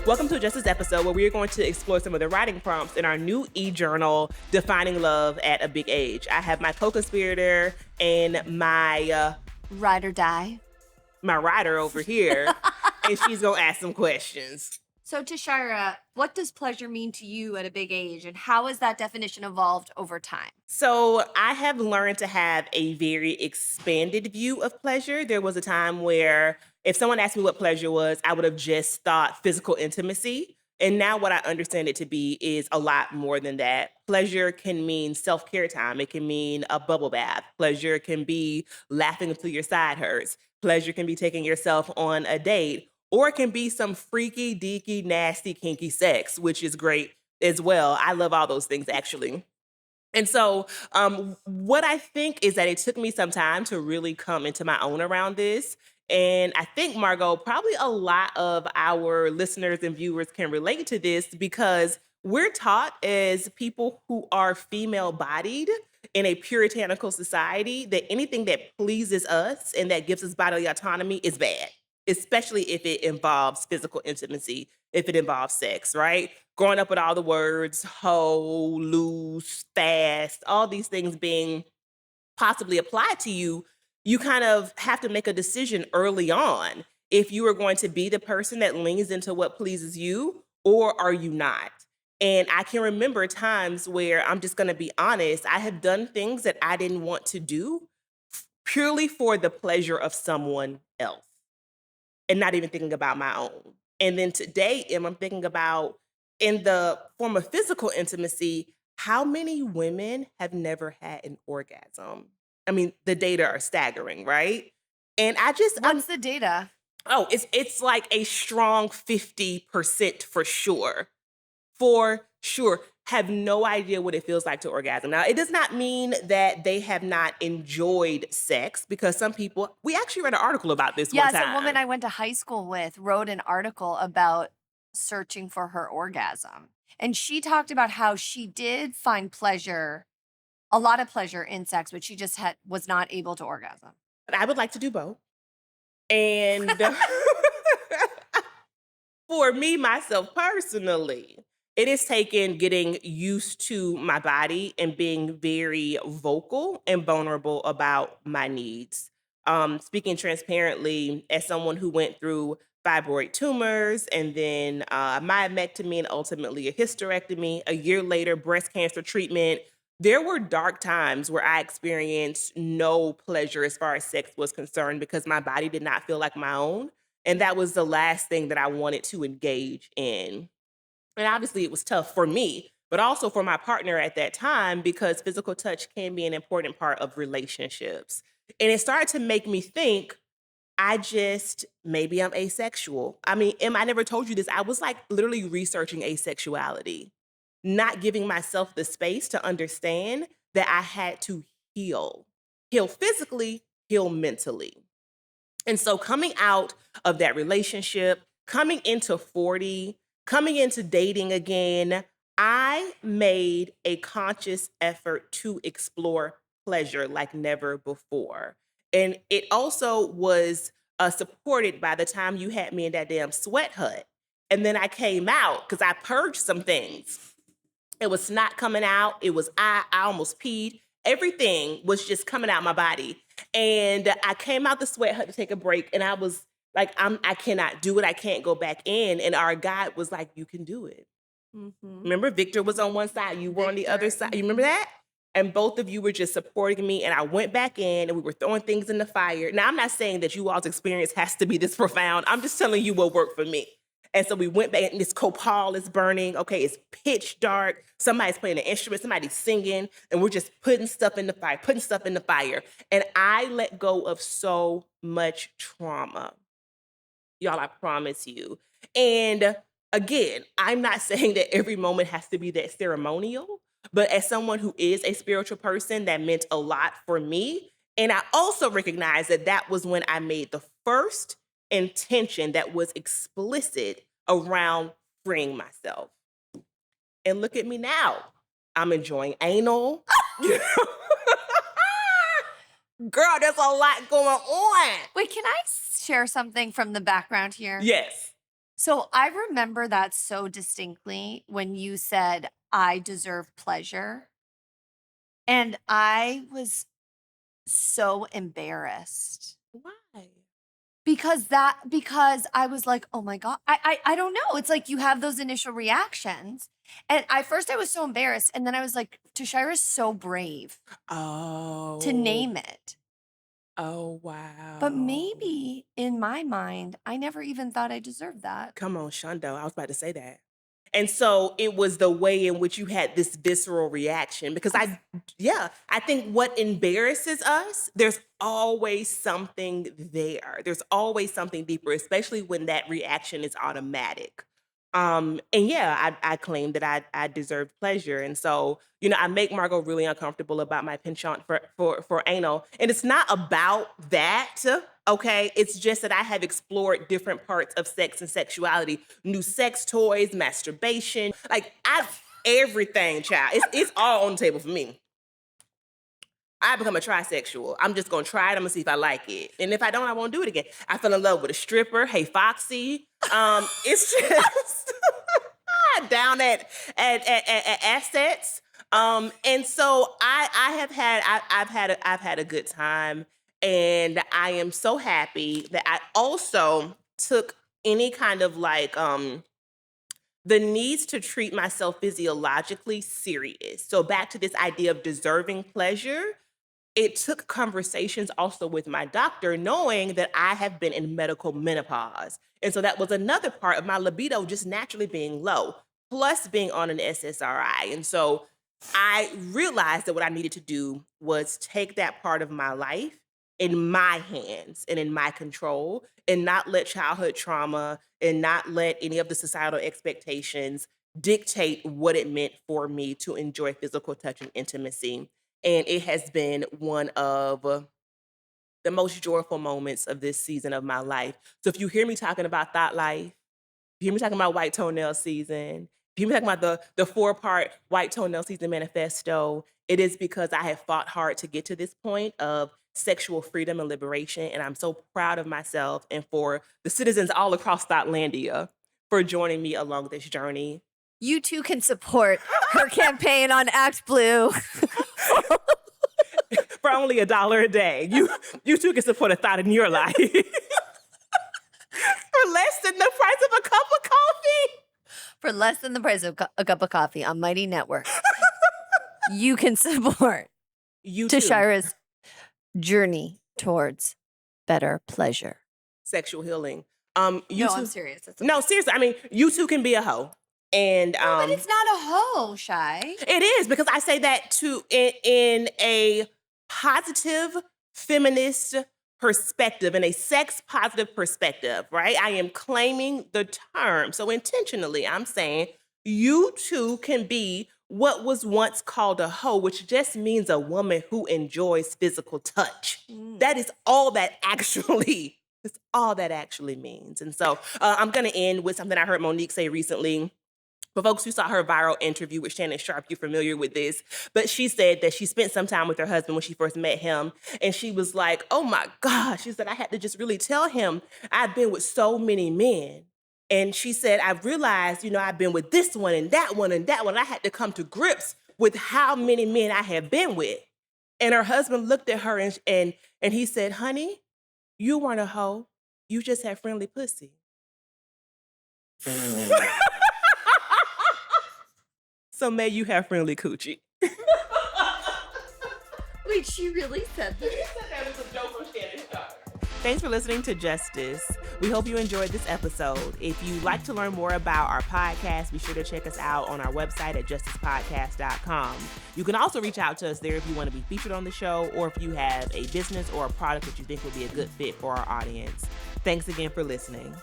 Welcome to Just This episode where we are going to explore some of the writing prompts in our new e-journal, Defining Love at a Big Age. I have my co-conspirator and my Ride or die. my writer over here, and she's going to ask some questions. So Tashira, what does pleasure mean to you at a big age, and how has that definition evolved over time? So I have learned to have a very expanded view of pleasure. There was a time where if someone asked me what pleasure was, I would have just thought physical intimacy. And now what I understand it to be is a lot more than that. Pleasure can mean self-care time. It can mean a bubble bath. Pleasure can be laughing until your side hurts. Pleasure can be taking yourself on a date, or it can be some freaky, deaky, nasty, kinky sex, which is great as well. I love all those things, actually. And so, what I think is that it took me some time to really come into my own around this. And I think, Margo, probably a lot of our listeners and viewers can relate to this because we're taught as people who are female bodied in a puritanical society that anything that pleases us and that gives us bodily autonomy is bad, especially if it involves physical intimacy, if it involves sex, right? Growing up with all the words, hoe, loose, fast, all these things being possibly applied to you, you kind of have to make a decision early on if you are going to be the person that leans into what pleases you or are you not. And I can remember times where I'm just going to be honest, I have done things that I didn't want to do purely for the pleasure of someone else and not even thinking about my own. And then today, I'm thinking about in the form of physical intimacy, how many women have never had an orgasm? I mean, the data are staggering, right? And What's the data? it's like a strong 50% for sure. For sure. Have no idea what it feels like to orgasm. Now, it does not mean that they have not enjoyed sex because some people, we actually read an article about this one Yes, time. a woman I went to high school with wrote an article about searching for her orgasm. And she talked about how she did find pleasure, a lot of pleasure in sex, but she just was not able to orgasm. But I would like to do both. And for me, myself personally, it has taken getting used to my body and being very vocal and vulnerable about my needs. Speaking transparently, as someone who went through fibroid tumors and then a myomectomy and ultimately a hysterectomy, a year later, breast cancer treatment, there were dark times where I experienced no pleasure as far as sex was concerned because my body did not feel like my own. And that was the last thing that I wanted to engage in. And obviously, it was tough for me, but also for my partner at that time because physical touch can be an important part of relationships. And it started to make me think, maybe I'm asexual. I mean, I never told you this. I was like literally researching asexuality, not giving myself the space to understand that I had to heal physically, heal mentally. And so coming out of that relationship, coming into 40, coming into dating again, I made a conscious effort to explore pleasure like never before. And it also was supported by the time you had me in that damn sweat hut. And then I came out because I purged some things. It was snot coming out. It was I almost peed. Everything was just coming out my body. And I came out the sweat hut to take a break. And I was like, I cannot do it. I can't go back in. And our guide was like, you can do it. Mm-hmm. Remember, Victor was on one side. You were on the other side. You remember that? And both of you were just supporting me. And I went back in and we were throwing things in the fire. Now, I'm not saying that you all's experience has to be this profound. I'm just telling you what worked for me. And so we went back and this copal is burning. Okay, it's pitch dark. Somebody's playing an instrument, somebody's singing, and we're just putting stuff in the fire. And I let go of so much trauma. Y'all, I promise you. And again, I'm not saying that every moment has to be that ceremonial, but as someone who is a spiritual person, that meant a lot for me. And I also recognize that that was when I made the first intention that was explicit around freeing myself. And look at me now. I'm enjoying anal. Girl, there's a lot going on. Wait, can I share something from the background here? Yes. So I remember that so distinctly when you said, I deserve pleasure. And I was so embarrassed Why? because I was like, oh my God. I don't know. It's like you have those initial reactions. And first I was so embarrassed. And then I was like, Tashira's so brave to Oh. name it. Oh, But wow. maybe in my mind, I never even thought I deserved that. Come on, Shondo. I was about to say that. And so it was the way in which you had this visceral reaction because yeah, I think what embarrasses us, there's always something there. There's always something deeper, especially when that reaction is automatic. And yeah, I claim that I deserved pleasure. And so, I make Margot really uncomfortable about my penchant for anal. And it's not about that. Okay. It's just that I have explored different parts of sex and sexuality, new sex toys, masturbation, like everything, child. It's all on the table for me. I become a trisexual. I'm just gonna try it. I'm gonna see if I like it. And if I don't, I won't do it again. I fell in love with a stripper. Hey, Foxy. It's just down at assets. And so I've had a good time, and I am so happy that I also took any kind of like the needs to treat myself physiologically serious. So back to this idea of deserving pleasure, it took conversations also with my doctor, knowing that I have been in medical menopause. And so that was another part of my libido just naturally being low, plus being on an SSRI. And so I realized that what I needed to do was take that part of my life in my hands and in my control and not let childhood trauma and not let any of the societal expectations dictate what it meant for me to enjoy physical touch and intimacy. And it has been one of the most joyful moments of this season of my life. So if you hear me talking about thought life, if you hear me talking about white toenail season, if you hear me talking about the 4-part white toenail season manifesto, it is because I have fought hard to get to this point of sexual freedom and liberation. And I'm so proud of myself and for the citizens all across Thoughtlandia for joining me along this journey. You too can support her campaign on Act Blue. For only $1 a day. You too can support a thought in your life. For less than the price of a cup of coffee. For less than the price of a cup of coffee on Mighty Network. You can support You too. Tashira's journey towards better pleasure. Sexual healing. No, I'm serious. No, seriously. I mean, you too can be a hoe. And No, but it's not a hoe, Shy. it is because I say that in a positive feminist perspective, in a sex positive perspective, right? I am claiming the term. So intentionally, I'm saying you too can be what was once called a hoe, which just means a woman who enjoys physical touch. That is all that actually, that's all that actually means. And so I'm going to end with something I heard Monique say recently. For folks who saw her viral interview with Shannon Sharp, you're familiar with this. But she said that she spent some time with her husband when she first met him. And she was like, oh my gosh. She said, I had to just really tell him I've been with so many men. And she said, I've realized, I've been with this one and that one and that one. I had to come to grips with how many men I have been with. And her husband looked at her and he said, honey, you weren't a hoe. You just had friendly pussy. So may you have friendly coochie. Wait, she really said that? She said that was a joke from Shannon Sharp. Thanks for listening to Justice. We hope you enjoyed this episode. If you'd like to learn more about our podcast, be sure to check us out on our website at justicepodcast.com. You can also reach out to us there if you want to be featured on the show or if you have a business or a product that you think would be a good fit for our audience. Thanks again for listening.